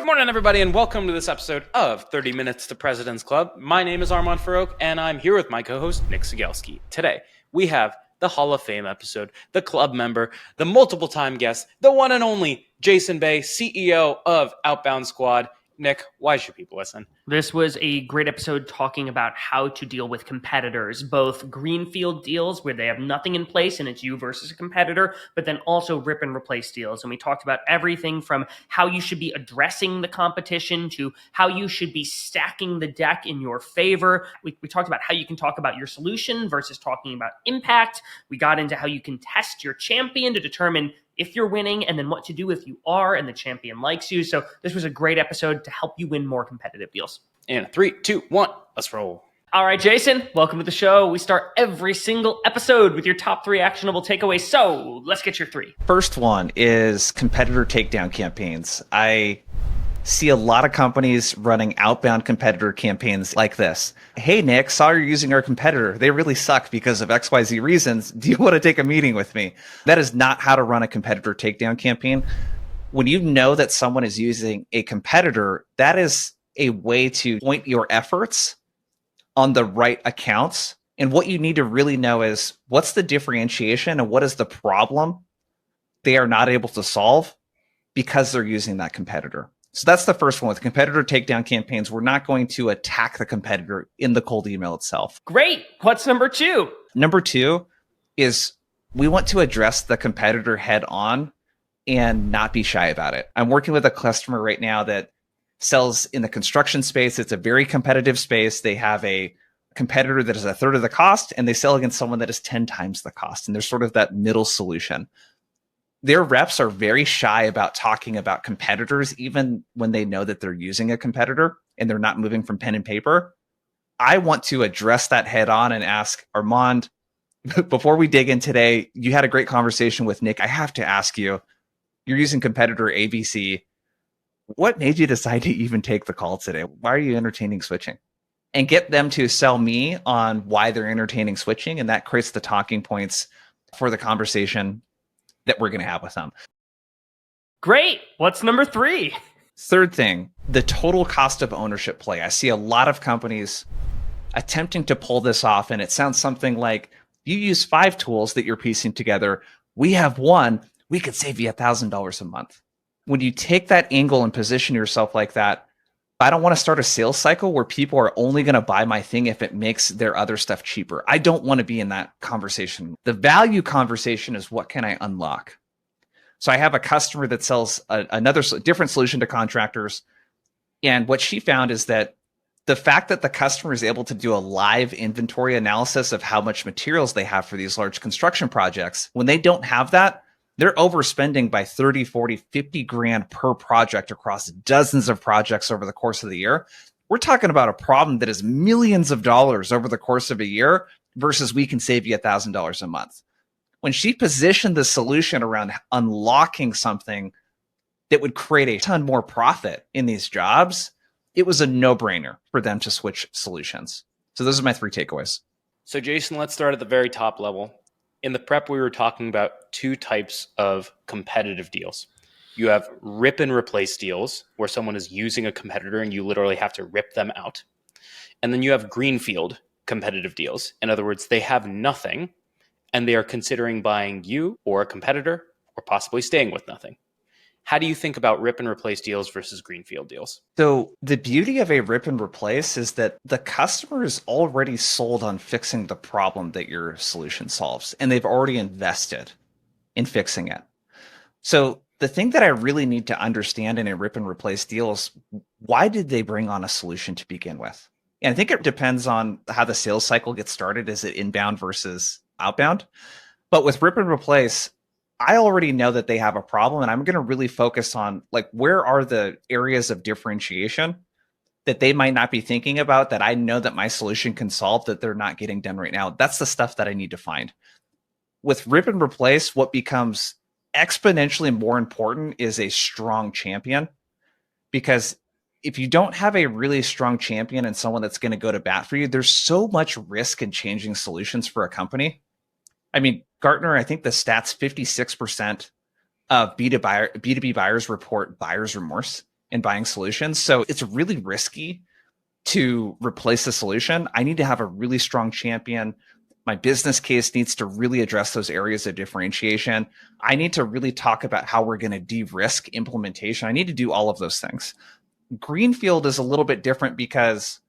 Good morning, everybody, and welcome to this episode of 30 Minutes to President's Club. My name is Armand Farouk, and I'm here with my co-host, Nick Sigelski. Today, we have the Hall of Fame episode, the club member, the multiple-time guest, the one and only Jason Bay, CEO of Outbound Squad. Nick, why should people listen? This was a great episode talking about how to deal with competitors, both greenfield deals where they have nothing in place and it's you versus a competitor, but then also rip and replace deals. And we talked about everything from how you should be addressing the competition to how you should be stacking the deck in your favor. We talked about how you can talk about your solution versus talking about impact. We got into how you can test your champion to determine if you're winning, and then what to do if you are and the champion likes you. So this was a great episode to help you win more competitive deals. In 3, 2, 1, let's roll. All right, Jason, welcome to the show. We start every single episode with your top 3 actionable takeaways. So let's get your 3. First one is competitor takedown campaigns. I see a lot of companies running outbound competitor campaigns like this. Hey, Nick, saw you're using our competitor. They really suck because of XYZ reasons. Do you want to take a meeting with me? That is not how to run a competitor takedown campaign. When you know that someone is using a competitor, that is a way to point your efforts on the right accounts. And what you need to really know is what's the differentiation and what is the problem they are not able to solve because they're using that competitor. So that's the first one. With competitor takedown campaigns, we're not going to attack the competitor in the cold email itself. Great. What's number 2? Number 2 is we want to address the competitor head on and not be shy about it. I'm working with a customer right now that sells in the construction space. It's a very competitive space. They have a competitor that is a third of the cost, and they sell against someone that is 10 times the cost. And there's sort of that middle solution. Their reps are very shy about talking about competitors, even when they know that they're using a competitor and they're not moving from pen and paper. I want to address that head on and ask, Armand, before we dig in today, you had a great conversation with Nick. I have to ask you, you're using competitor ABC. What made you decide to even take the call today? Why are you entertaining switching? And get them to sell me on why they're entertaining switching. And that creates the talking points for the conversation that we're going to have with them. Great. What's number 3? Third thing, the total cost of ownership play. I see a lot of companies attempting to pull this off, and it sounds something like, you use 5 tools that you're piecing together. We have one. We could save you $1,000 a month. When you take that angle and position yourself like that, I don't want to start a sales cycle where people are only going to buy my thing if it makes their other stuff cheaper. I don't want to be in that conversation. The value conversation is what can I unlock? So I have a customer that sells another different solution to contractors. And what she found is that the fact that the customer is able to do a live inventory analysis of how much materials they have for these large construction projects, when they don't have that, they're overspending by 30, 40, 50 grand per project across dozens of projects over the course of the year. We're talking about a problem that is millions of dollars over the course of a year versus we can save you $1,000 a month. When she positioned the solution around unlocking something that would create a ton more profit in these jobs, it was a no-brainer for them to switch solutions. So those are my 3 takeaways. So Jason, let's start at the very top level. In the prep, we were talking about 2 types of competitive deals. You have rip and replace deals where someone is using a competitor and you literally have to rip them out. And then you have greenfield competitive deals. In other words, they have nothing and they are considering buying you or a competitor or possibly staying with nothing. How do you think about rip and replace deals versus greenfield deals? So the beauty of a rip and replace is that the customer is already sold on fixing the problem that your solution solves, and they've already invested in fixing it. So the thing that I really need to understand in a rip and replace deal is, why did they bring on a solution to begin with? And I think it depends on how the sales cycle gets started. Is it inbound versus outbound? But with rip and replace, I already know that they have a problem, and I'm going to really focus on, like, where are the areas of differentiation that they might not be thinking about that I know that my solution can solve that they're not getting done right now. That's the stuff that I need to find. With rip and replace, what becomes exponentially more important is a strong champion, because if you don't have a really strong champion and someone that's going to go to bat for you, there's so much risk in changing solutions for a company. I mean, Gartner, I think the stats, 56% of B2B buyers report buyer's remorse. in buying solutions. So it's really risky to replace the solution. I need to have a really strong champion. My business case needs to really address those areas of differentiation. I need to really talk about how we're going to de-risk implementation. I need to do all of those things. Greenfield is a little bit different because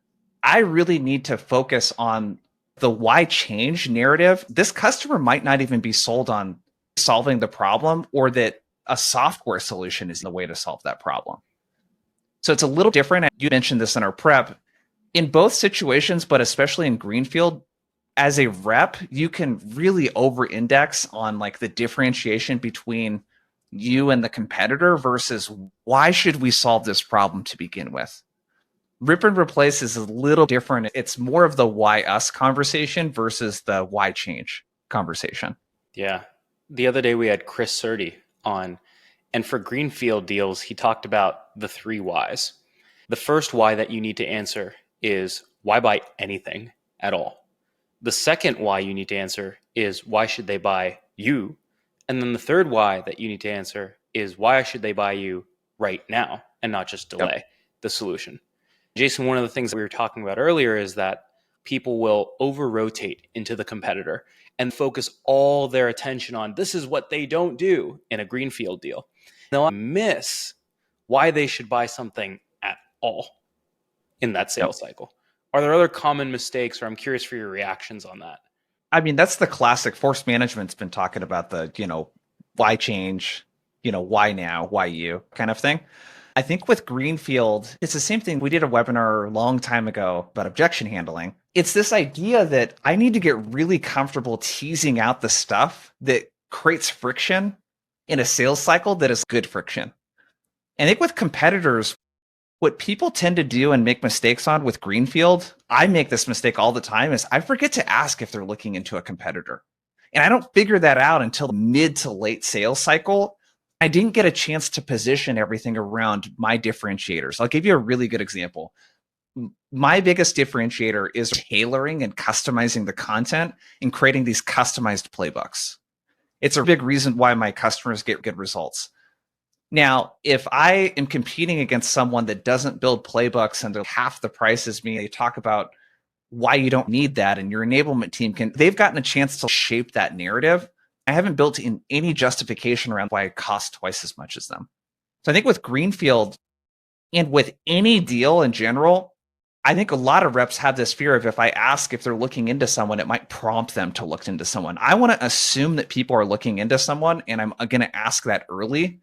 I really need to focus on the why change narrative. This customer might not even be sold on solving the problem, or that a software solution is the way to solve that problem. So it's a little different. You mentioned this in our prep. In both situations, but especially in Greenfield, as a rep, you can really over-index on like the differentiation between you and the competitor versus why should we solve this problem to begin with. Rip and replace is a little different. It's more of the why us conversation versus the why change conversation. Yeah. The other day we had Chris Surdy on, and for Greenfield deals, he talked about the 3 whys. The first why that you need to answer is why buy anything at all? The second why you need to answer is why should they buy you? And then the third why that you need to answer is why should they buy you right now and not just delay the solution? Jason, one of the things that we were talking about earlier is that people will over-rotate into the competitor and focus all their attention on this is what they don't do in a Greenfield deal. They'll miss why they should buy something at all in that sales cycle. Are there other common mistakes, or I'm curious for your reactions on that? I mean, that's the classic. Force management's been talking about the, why change, why now, why you kind of thing. I think with Greenfield, it's the same thing. We did a webinar a long time ago about objection handling. It's this idea that I need to get really comfortable teasing out the stuff that creates friction in a sales cycle that is good friction. And I think with competitors, what people tend to do and make mistakes on with Greenfield, I make this mistake all the time, is I forget to ask if they're looking into a competitor. And I don't figure that out until mid to late sales cycle. I didn't get a chance to position everything around my differentiators. I'll give you a really good example. My biggest differentiator is tailoring and customizing the content and creating these customized playbooks. It's a big reason why my customers get good results. Now, if I am competing against someone that doesn't build playbooks and they're half the price as me, they talk about why you don't need that, and your enablement team they've gotten a chance to shape that narrative. I haven't built in any justification around why it costs twice as much as them. So I think with Greenfield and with any deal in general, I think a lot of reps have this fear of if I ask if they're looking into someone, it might prompt them to look into someone. I want to assume that people are looking into someone, and I'm going to ask that early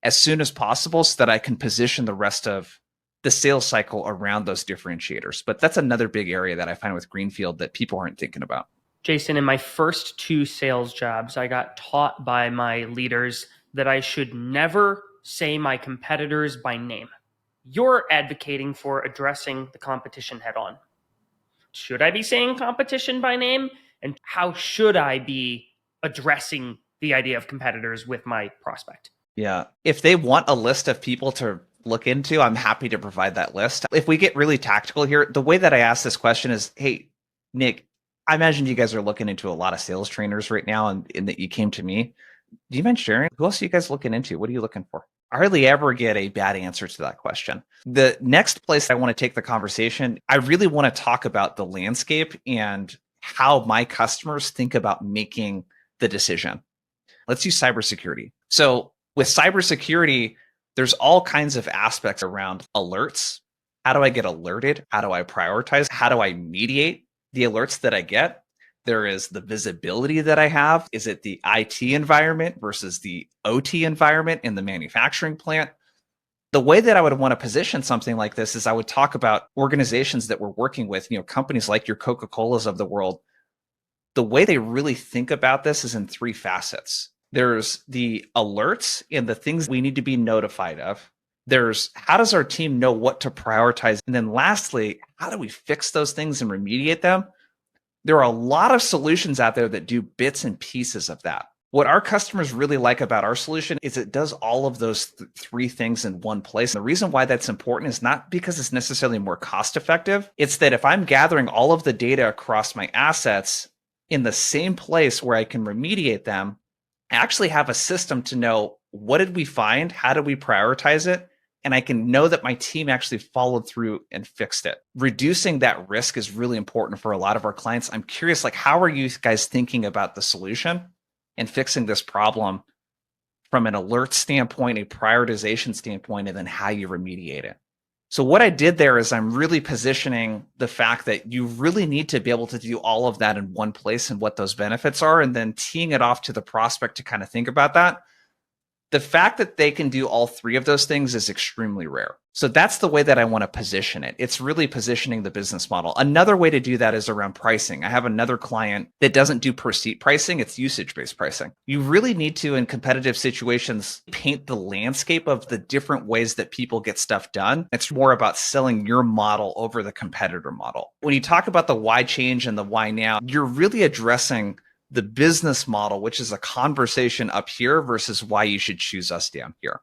as soon as possible so that I can position the rest of the sales cycle around those differentiators. But that's another big area that I find with Greenfield that people aren't thinking about. Jason, in my first 2 sales jobs, I got taught by my leaders that I should never say my competitors by name. You're advocating for addressing the competition head on. Should I be saying competition by name? And how should I be addressing the idea of competitors with my prospect? Yeah. If they want a list of people to look into, I'm happy to provide that list. If we get really tactical here, the way that I ask this question is, hey, Nick, I imagine you guys are looking into a lot of sales trainers right now, and that you came to me. Do you mind sharing? Who else are you guys looking into? What are you looking for? I hardly ever get a bad answer to that question. The next place I want to take the conversation, I really want to talk about the landscape and how my customers think about making the decision. Let's use cybersecurity. So with cybersecurity, there's all kinds of aspects around alerts. How do I get alerted? How do I prioritize? How do I mediate the alerts that I get? There is the visibility that I have. Is it the IT environment versus the OT environment in the manufacturing plant? The way that I would want to position something like this is I would talk about organizations that we're working with, companies like your Coca-Colas of the world. The way they really think about this is in 3 facets. There's the alerts and the things we need to be notified of. There's how does our team know what to prioritize? And then lastly, how do we fix those things and remediate them? There are a lot of solutions out there that do bits and pieces of that. What our customers really like about our solution is it does all of those 3 things in one place. And the reason why that's important is not because it's necessarily more cost effective. It's that if I'm gathering all of the data across my assets in the same place where I can remediate them, I actually have a system to know what did we find, how do we prioritize it, and I can know that my team actually followed through and fixed it. Reducing that risk is really important for a lot of our clients. I'm curious, like, how are you guys thinking about the solution and fixing this problem from an alert standpoint, a prioritization standpoint, and then how you remediate it? So what I did there is I'm really positioning the fact that you really need to be able to do all of that in one place and what those benefits are, and then teeing it off to the prospect to kind of think about that. The fact that they can do all three of those things is extremely rare. So that's the way that I want to position it. It's really positioning the business model. Another way to do that is around pricing. I have another client that doesn't do per seat pricing, it's usage-based pricing. You really need to, in competitive situations, paint the landscape of the different ways that people get stuff done. It's more about selling your model over the competitor model. When you talk about the why change and the why now, you're really addressing the business model, which is a conversation up here versus why you should choose us down here.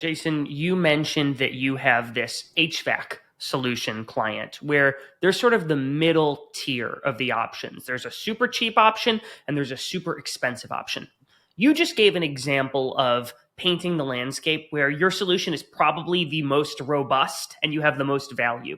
Jason, you mentioned that you have this HVAC solution client where there's sort of the middle tier of the options. There's a super cheap option and there's a super expensive option. You just gave an example of painting the landscape where your solution is probably the most robust and you have the most value.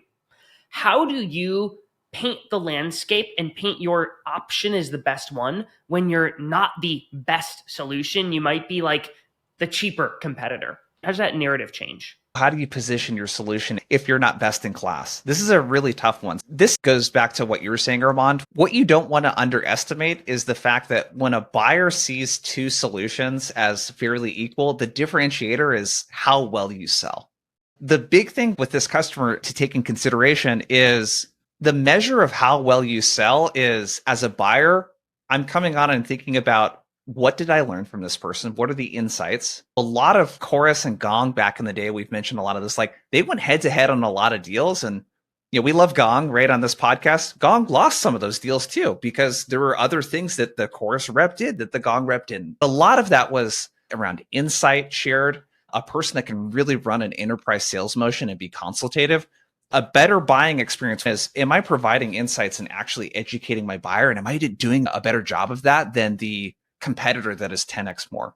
How do you paint the landscape and paint your option as the best one when you're not the best solution? You might be like the cheaper competitor. How does that narrative change? How do you position your solution if you're not best in class? This is a really tough one. This goes back to what you were saying, Armand. What you don't want to underestimate is the fact that when a buyer sees two solutions as fairly equal, the differentiator is how well you sell. The big thing with this customer to take in consideration is the measure of how well you sell is, as a buyer, I'm coming on and thinking about, what did I learn from this person? What are the insights? A lot of Chorus and Gong back in the day, we've mentioned a lot of this, like they went head to head on a lot of deals. And we love Gong, right, on this podcast. Gong lost some of those deals too, because there were other things that the Chorus rep did that the Gong rep didn't. A lot of that was around insight shared, a person that can really run an enterprise sales motion and be consultative. A better buying experience is, am I providing insights and actually educating my buyer? And am I doing a better job of that than the competitor that is 10x more?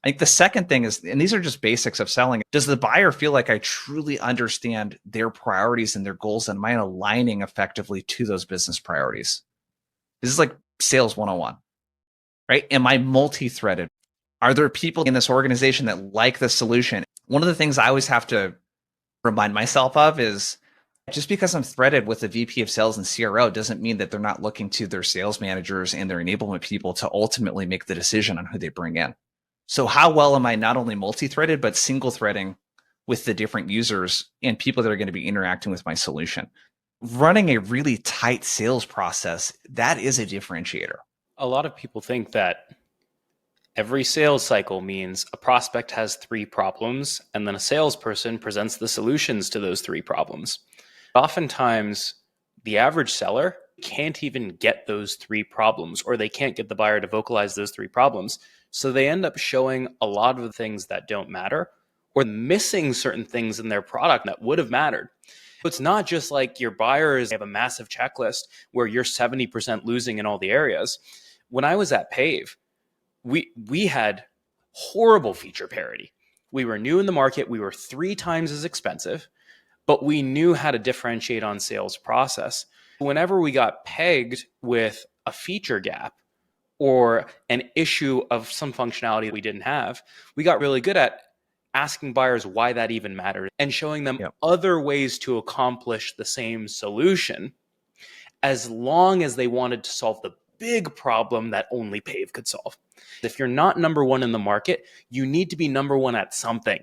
I think the second thing is, and these are just basics of selling, does the buyer feel like I truly understand their priorities and their goals? And am I aligning effectively to those business priorities? This is like sales 101, right? Am I multi-threaded? Are there people in this organization that like the solution? One of the things I always have to remind myself of is, just because I'm threaded with the VP of sales and CRO doesn't mean that they're not looking to their sales managers and their enablement people to ultimately make the decision on who they bring in. So how well am I not only multi-threaded, but single threading with the different users and people that are going to be interacting with my solution? Running a really tight sales process, that is a differentiator. A lot of people think that every sales cycle means a prospect has three problems and then a salesperson presents the solutions to those three problems. Oftentimes, the average seller can't even get those three problems, or they can't get the buyer to vocalize those three problems. So they end up showing a lot of the things that don't matter, or missing certain things in their product that would have mattered. So it's not just like your buyers have a massive checklist where you're 70% losing in all the areas. When I was at Pave, we had horrible feature parity. We were new in the market. We were 3 times as expensive, but we knew how to differentiate on sales process. Whenever we got pegged with a feature gap or an issue of some functionality we didn't have, we got really good at asking buyers why that even mattered and showing them other ways to accomplish the same solution, as long as they wanted to solve the big problem that only Pave could solve. If you're not number one in the market, you need to be number one at something.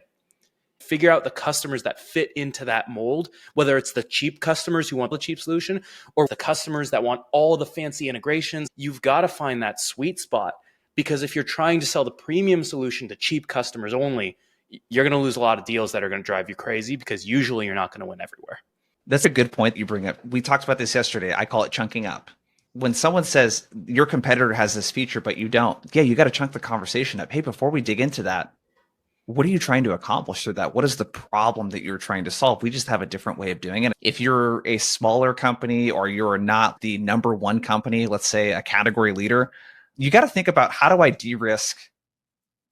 Figure out the customers that fit into that mold, whether it's the cheap customers who want the cheap solution or the customers that want all the fancy integrations. You've got to find that sweet spot, because if you're trying to sell the premium solution to cheap customers only, you're going to lose a lot of deals that are going to drive you crazy, because usually you're not going to win everywhere. That's a good point you bring up. We talked about this yesterday. I call it chunking up. When someone says your competitor has this feature, but you don't, you got to chunk the conversation up. Hey, before we dig into that, what are you trying to accomplish through that? What is the problem that you're trying to solve? We just have a different way of doing it. If you're a smaller company or you're not the number one company, let's say a category leader, you got to think about, how do I de-risk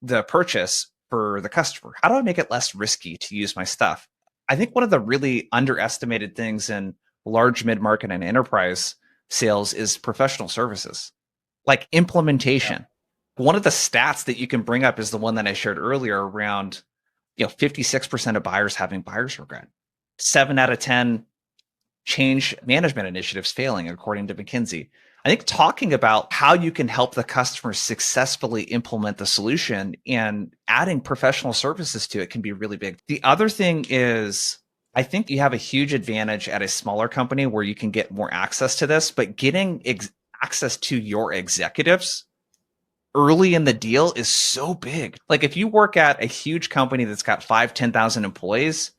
the purchase for the customer? How do I make it less risky to use my stuff? I think one of the really underestimated things in large mid-market and enterprise sales is professional services, like implementation. Yeah. One of the stats that you can bring up is the one that I shared earlier around, 56% of buyers having buyer's regret. 7 out of 10 change management initiatives failing, according to McKinsey. I think talking about how you can help the customer successfully implement the solution and adding professional services to it can be really big. The other thing is, I think you have a huge advantage at a smaller company where you can get more access to this, but getting access to your executives early in the deal is so big. Like if you work at a huge company that's got 10,000 employees,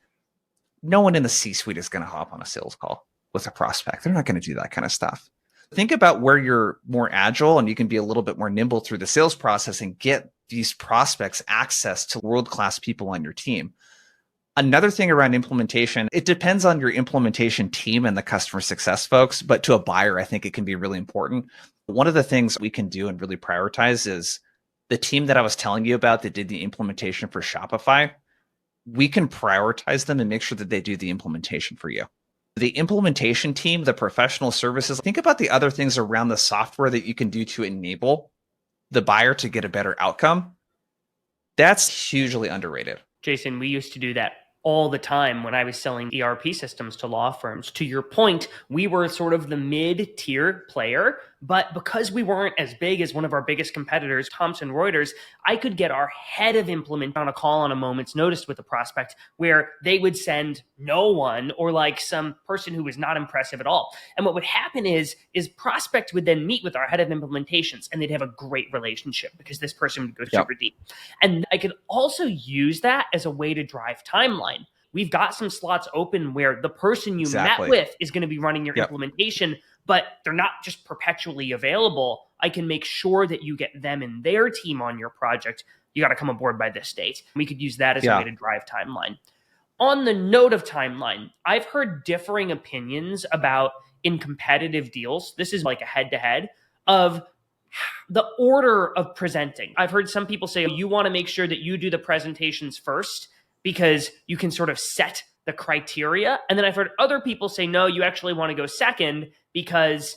no one in the C-suite is going to hop on a sales call with a prospect. They're not going to do that kind of stuff. Think about where you're more agile and you can be a little bit more nimble through the sales process and get these prospects access to world-class people on your team. Another thing around implementation, it depends on your implementation team and the customer success folks, but to a buyer, I think it can be really important. One of the things we can do and really prioritize is the team that I was telling you about that did the implementation for Shopify. We can prioritize them and make sure that they do the implementation for you. The implementation team, the professional services, think about the other things around the software that you can do to enable the buyer to get a better outcome. That's hugely underrated. Jason, we used to do that all the time when I was selling ERP systems to law firms. To your point, we were sort of the mid-tier player, but because we weren't as big as one of our biggest competitors, Thomson Reuters, I could get our head of implement on a call on a moment's notice with a prospect where they would send no one or like some person who was not impressive at all. And what would happen is prospect would then meet with our head of implementations and they'd have a great relationship because this person would go super deep. And I could also use that as a way to drive timeline. We've got some slots open where the person you met with is going to be running your implementation, but they're not just perpetually available. I can make sure that you get them and their team on your project. You got to come aboard by this date. We could use that as a way to drive timeline. On the note of timeline, I've heard differing opinions about in competitive deals. This is like a head-to-head of the order of presenting. I've heard some people say, you want to make sure that you do the presentations first because you can sort of set the criteria. And then I've heard other people say, no, you actually want to go second because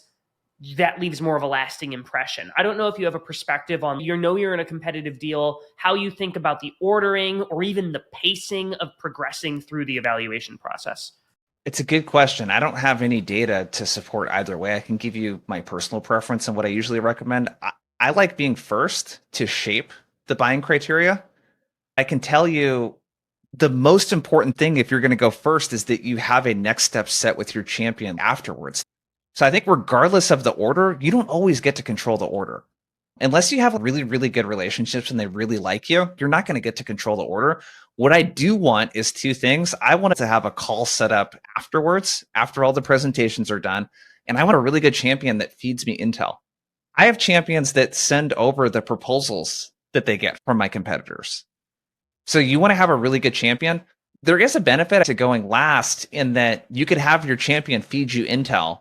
that leaves more of a lasting impression. I don't know if you have a perspective on, you're in a competitive deal, how you think about the ordering or even the pacing of progressing through the evaluation process. It's a good question. I don't have any data to support either way. I can give you my personal preference and what I usually recommend. I like being first to shape the buying criteria. I can tell you the most important thing if you're going to go first is that you have a next step set with your champion afterwards. So I think regardless of the order, you don't always get to control the order. Unless you have really, really good relationships and they really like you, you're not going to get to control the order. What I do want is two things. I want to have a call set up afterwards, after all the presentations are done. And I want a really good champion that feeds me intel. I have champions that send over the proposals that they get from my competitors. So you want to have a really good champion. There is a benefit to going last in that you could have your champion feed you intel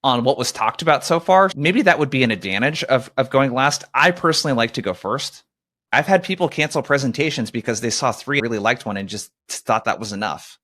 on what was talked about so far. Maybe that would be an advantage of going last. I personally like to go first. I've had people cancel presentations because they saw 3, really liked one and just thought that was enough.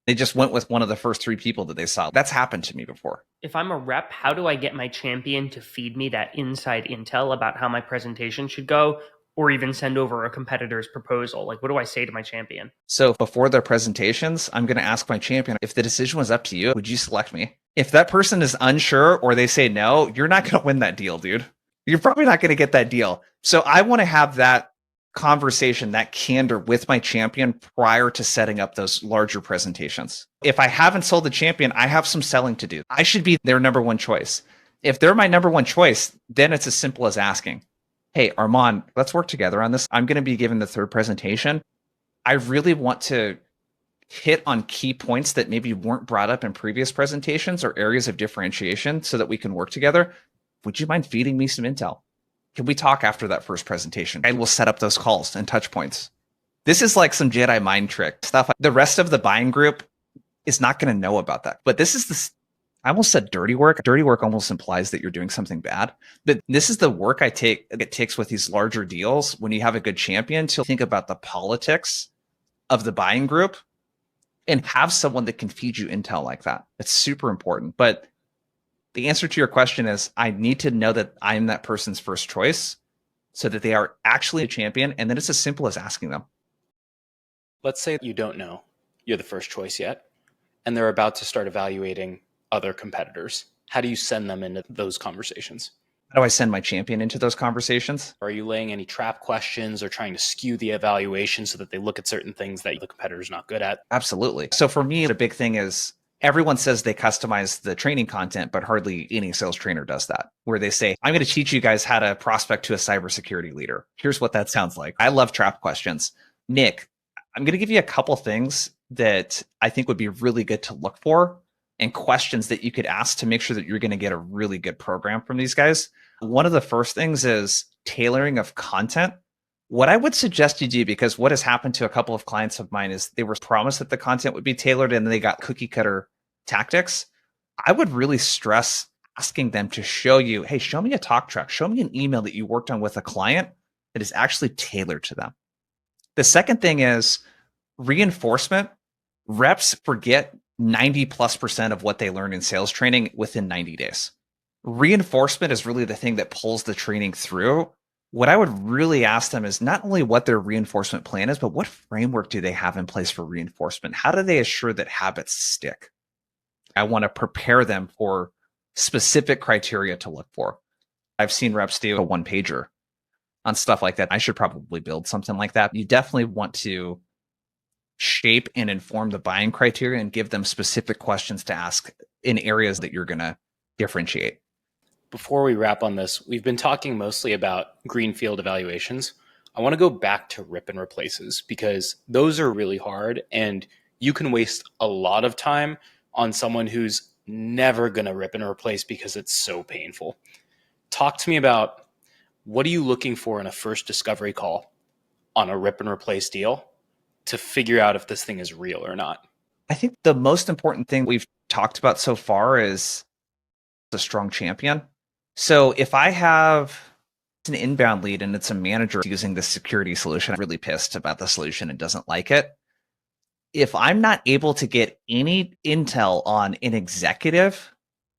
They just went with one of the first 3 people that they saw. That's happened to me before. If I'm a rep, how do I get my champion to feed me that inside intel about how my presentation should go? Or even send over a competitor's proposal? Like, what do I say to my champion? So before their presentations, I'm going to ask my champion, if the decision was up to you, would you select me? If that person is unsure or they say no, you're not going to win that deal, dude. You're probably not going to get that deal. So I want to have that conversation, that candor with my champion prior to setting up those larger presentations. If I haven't sold the champion, I have some selling to do. I should be their number one choice. If they're my number one choice, then it's as simple as asking, hey, Armand, let's work together on this. I'm going to be giving the 3rd presentation. I really want to hit on key points that maybe weren't brought up in previous presentations or areas of differentiation so that we can work together. Would you mind feeding me some intel? Can we talk after that first presentation? I will set up those calls and touch points. This is like some Jedi mind trick stuff. The rest of the buying group is not going to know about that. But this is I almost said dirty work. Dirty work almost implies that you're doing something bad. But this is the work it takes with these larger deals when you have a good champion to think about the politics of the buying group and have someone that can feed you intel like that. It's super important. But the answer to your question is I need to know that I'm that person's first choice so that they are actually a champion. And then it's as simple as asking them. Let's say you don't know you're the first choice yet, and they're about to start evaluating other competitors. How do you send them into those conversations? How do I send my champion into those conversations? Are you laying any trap questions or trying to skew the evaluation so that they look at certain things that the competitor's not good at? Absolutely. So for me, the big thing is everyone says they customize the training content, but hardly any sales trainer does that, where they say, I'm going to teach you guys how to prospect to a cybersecurity leader. Here's what that sounds like. I love trap questions. Nick, I'm going to give you a couple things that I think would be really good to look for and questions that you could ask to make sure that you're going to get a really good program from these guys. One of the first things is tailoring of content. What I would suggest you do, because what has happened to a couple of clients of mine is they were promised that the content would be tailored and they got cookie cutter tactics. I would really stress asking them to show you, hey, show me a talk track, show me an email that you worked on with a client that is actually tailored to them. The second thing is reinforcement. Reps forget 90+% of what they learn in sales training within 90 days. Reinforcement is really the thing that pulls the training through. What I would really ask them is not only what their reinforcement plan is, but what framework do they have in place for reinforcement? How do they assure that habits stick? I want to prepare them for specific criteria to look for. I've seen reps do a one pager on stuff like that. I should probably build something like that. You definitely want to shape and inform the buying criteria and give them specific questions to ask in areas that you're going to differentiate. Before we wrap on this, we've been talking mostly about greenfield evaluations. I want to go back to rip and replaces because those are really hard and you can waste a lot of time on someone who's never going to rip and replace because it's so painful. Talk to me about what are you looking for in a first discovery call on a rip and replace deal to figure out if this thing is real or not? I think the most important thing we've talked about so far is a strong champion. So if I have an inbound lead and it's a manager using the security solution, I'm really pissed about the solution and doesn't like it. If I'm not able to get any intel on an executive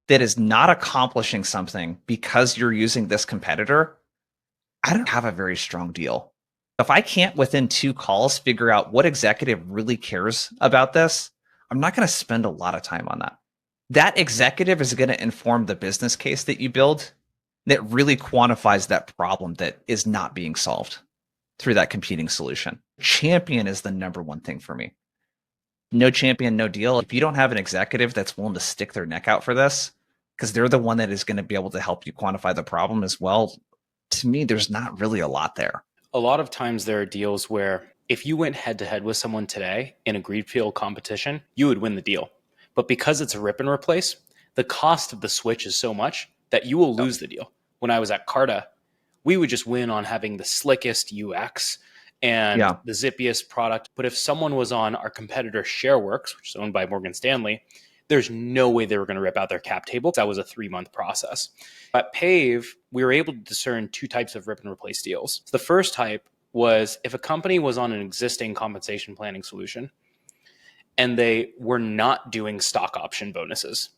that is not accomplishing something because you're using this competitor, I don't have a very strong deal. If I can't within 2 calls figure out what executive really cares about this, I'm not going to spend a lot of time on that. That executive is going to inform the business case that you build that really quantifies that problem that is not being solved through that competing solution. Champion is the number one thing for me. No champion, no deal. If you don't have an executive that's willing to stick their neck out for this, because they're the one that is going to be able to help you quantify the problem as well, to me, there's not really a lot there. A lot of times there are deals where if you went head to head with someone today in a greenfield competition, you would win the deal. But because it's a rip and replace, the cost of the switch is so much that you will lose the deal. When I was at Carta, we would just win on having the slickest UX and the zippiest product. But if someone was on our competitor ShareWorks, which is owned by Morgan Stanley, there's no way they were going to rip out their cap table. That was a 3-month process. At Pave, we were able to discern 2 types of rip and replace deals. So the first type was if a company was on an existing compensation planning solution and they were not doing stock option bonuses,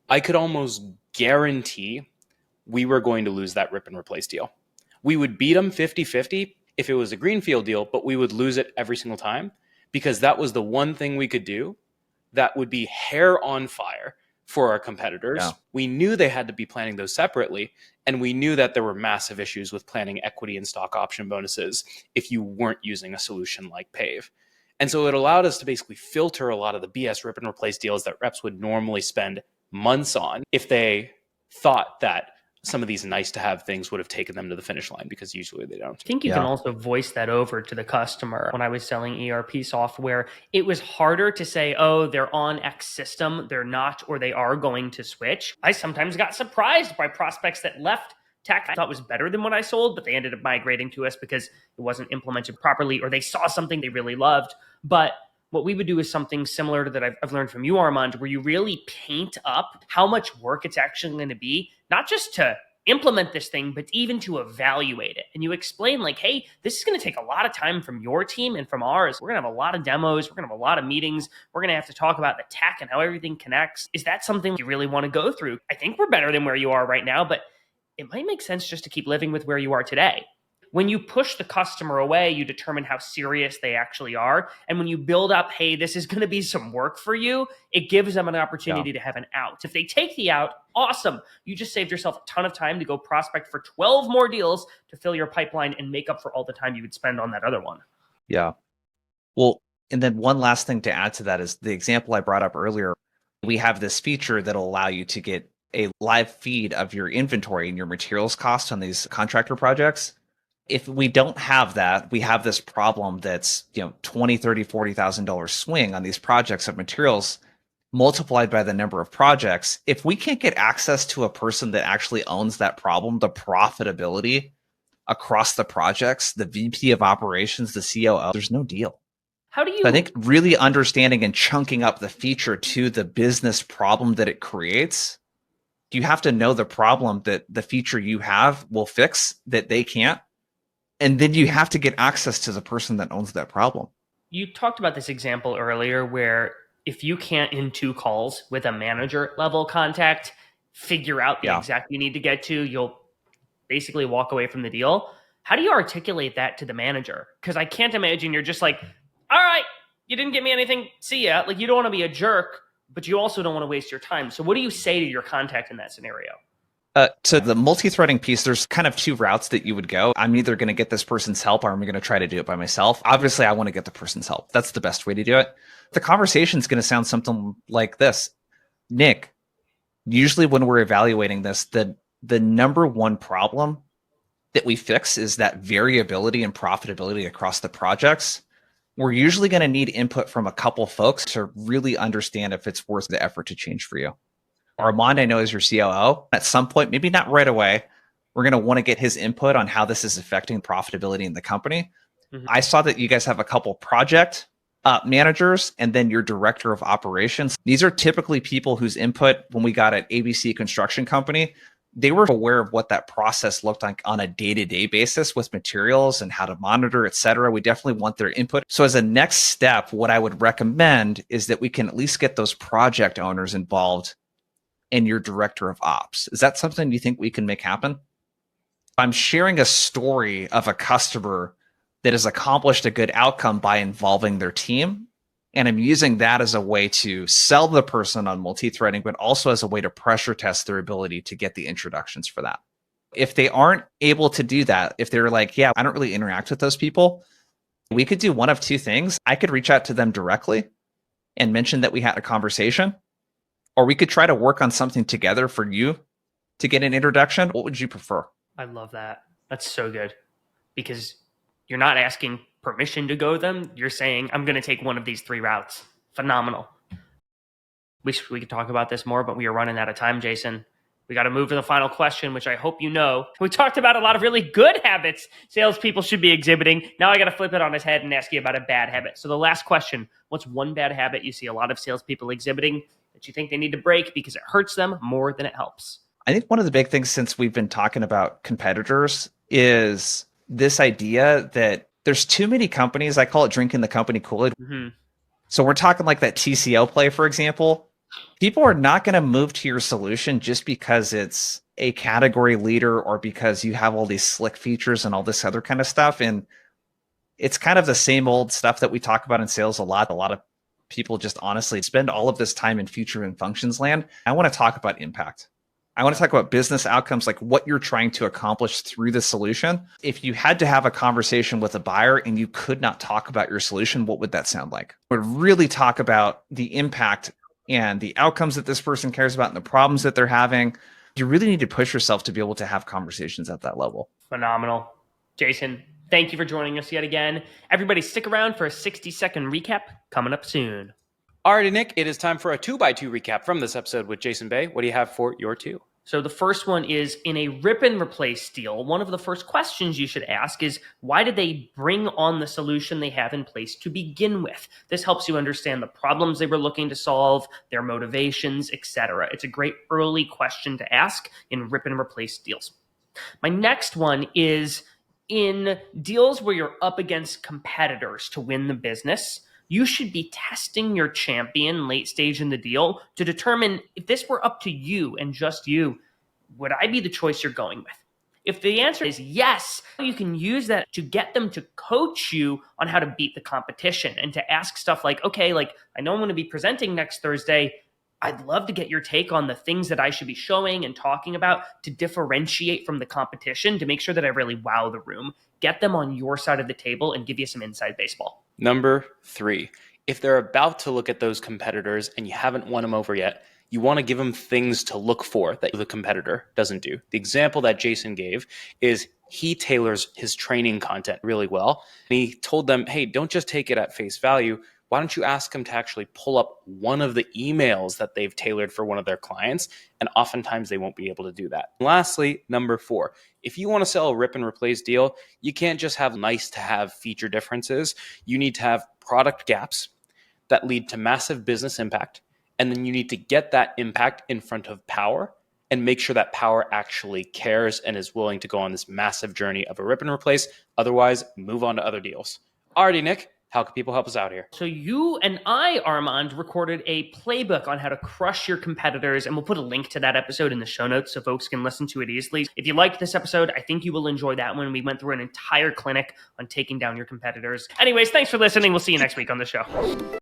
I could almost guarantee we were going to lose that rip and replace deal. We would beat them 50-50 if it was a greenfield deal, but we would lose it every single time because that was the one thing we could do that would be hair on fire for our competitors. Yeah. We knew they had to be planning those separately, and we knew that there were massive issues with planning equity and stock option bonuses if you weren't using a solution like Pave. And so it allowed us to basically filter a lot of the BS rip and replace deals that reps would normally spend months on if they thought that some of these nice to have things would have taken them to the finish line, because usually they don't. I think you can also voice that over to the customer. When I was selling ERP software, it was harder to say, oh, they're on X system, they're not, or they are going to switch. I sometimes got surprised by prospects that left tech I thought was better than what I sold, but they ended up migrating to us because it wasn't implemented properly, or they saw something they really loved. But What we would do is something similar to that I've learned from you, Armand, where you really paint up how much work it's actually going to be, not just to implement this thing, but even to evaluate it. And you explain like, hey, this is going to take a lot of time from your team and from ours. We're going to have a lot of demos. We're going to have a lot of meetings. We're going to have to talk about the tech and how everything connects. Is that something you really want to go through? I think we're better than where you are right now, but it might make sense just to keep living with where you are today. When you push the customer away, you determine how serious they actually are. And when you build up, hey, this is going to be some work for you, it gives them an opportunity to have an out. If they take the out, awesome. You just saved yourself a ton of time to go prospect for 12 more deals to fill your pipeline and make up for all the time you would spend on that other one. Yeah. Well, and then one last thing to add to that is the example I brought up earlier. We have this feature that'll allow you to get a live feed of your inventory and your materials cost on these contractor projects. If we don't have that, we have this problem that's, $20,000, $30,000, $40,000 swing on these projects of materials multiplied by the number of projects. If we can't get access to a person that actually owns that problem, the profitability across the projects, the VP of operations, the COO, there's no deal. How do you? So I think really understanding and chunking up the feature to the business problem that it creates, you have to know the problem that the feature you have will fix that they can't. And then you have to get access to the person that owns that problem. You talked about this example earlier where if you can't, in 2 calls with a manager level contact, figure out the exact you need to get to, you'll basically walk away from the deal. How do you articulate that to the manager? Because I can't imagine you're just like, all right, you didn't get me anything, see ya. Like, you don't want to be a jerk, but you also don't want to waste your time. So what do you say to your contact in that scenario? So the multi-threading piece, there's kind of 2 routes that you would go. I'm either going to get this person's help or I'm going to try to do it by myself. Obviously, I want to get the person's help. That's the best way to do it. The conversation is going to sound something like this. Nick, usually when we're evaluating this, the number one problem that we fix is that variability and profitability across the projects. We're usually going to need input from a couple folks to really understand if it's worth the effort to change for you. Armand, I know, is your COO. At some point, maybe not right away, we're going to want to get his input on how this is affecting profitability in the company. Mm-hmm. I saw that you guys have a couple project managers and then your director of operations. These are typically people whose input, when we got at ABC Construction Company, they were aware of what that process looked like on a day-to-day basis with materials and how to monitor, et cetera. We definitely want their input. So as a next step, what I would recommend is that we can at least get those project owners involved and your director of ops. Is that something you think we can make happen? I'm sharing a story of a customer that has accomplished a good outcome by involving their team. And I'm using that as a way to sell the person on multi-threading, but also as a way to pressure test their ability to get the introductions for that. If they aren't able to do that, if they're like, yeah, I don't really interact with those people, we could do one of 2 things. I could reach out to them directly and mention that we had a conversation. Or we could try to work on something together for you to get an introduction. What would you prefer? I love that. That's so good. Because you're not asking permission to go them. You're saying, I'm going to take one of these 3 routes. Phenomenal. Wish we could talk about this more, but we are running out of time, Jason. We got to move to the final question, which I hope you know. We talked about a lot of really good habits salespeople should be exhibiting. Now I got to flip it on his head and ask you about a bad habit. So the last question, what's one bad habit you see a lot of salespeople exhibiting that you think they need to break because it hurts them more than it helps? I think one of the big things since we've been talking about competitors is this idea that there's too many companies. I call it drinking the company Kool-Aid. Mm-hmm. So we're talking like that TCO play, for example. People are not going to move to your solution just because it's a category leader or because you have all these slick features and all this other kind of stuff. And it's kind of the same old stuff that we talk about in sales a lot. A lot of people just honestly spend all of this time in feature and functions land. I want to talk about impact. I want to talk about business outcomes, like what you're trying to accomplish through the solution. If you had to have a conversation with a buyer and you could not talk about your solution, what would that sound like? I would really talk about the impact and the outcomes that this person cares about and the problems that they're having. You really need to push yourself to be able to have conversations at that level. Phenomenal. Jason, thank you for joining us yet again. Everybody stick around for a 60-second recap coming up soon. Alrighty, Nick, it is time for a 2x2 recap from this episode with Jason Bay. What do you have for your 2? So the first one is, in a rip and replace deal, one of the first questions you should ask is, why did they bring on the solution they have in place to begin with? This helps you understand the problems they were looking to solve, their motivations, etc. It's a great early question to ask in rip and replace deals. My next one is, in deals where you're up against competitors to win the business, you should be testing your champion late stage in the deal to determine, if this were up to you and just you, would I be the choice you're going with? If the answer is yes, you can use that to get them to coach you on how to beat the competition and to ask stuff like, okay, like, I know I'm going to be presenting next Thursday. I'd love to get your take on the things that I should be showing and talking about to differentiate from the competition, to make sure that I really wow the room. Get them on your side of the table and give you some inside baseball. Number 3, if they're about to look at those competitors and you haven't won them over yet, you want to give them things to look for that the competitor doesn't do. The example that Jason gave is he tailors his training content really well. And he told them, hey, don't just take it at face value. Why don't you ask them to actually pull up one of the emails that they've tailored for one of their clients? And oftentimes they won't be able to do that. And lastly, number 4, if you want to sell a rip and replace deal, you can't just have nice to have feature differences. You need to have product gaps that lead to massive business impact. And then you need to get that impact in front of power and make sure that power actually cares and is willing to go on this massive journey of a rip and replace. Otherwise, move on to other deals. Alrighty, Nick, how can people help us out here? So you and I, Armand, recorded a playbook on how to crush your competitors, and we'll put a link to that episode in the show notes so folks can listen to it easily. If you liked this episode, I think you will enjoy that one. We went through an entire clinic on taking down your competitors. Anyways, thanks for listening. We'll see you next week on the show.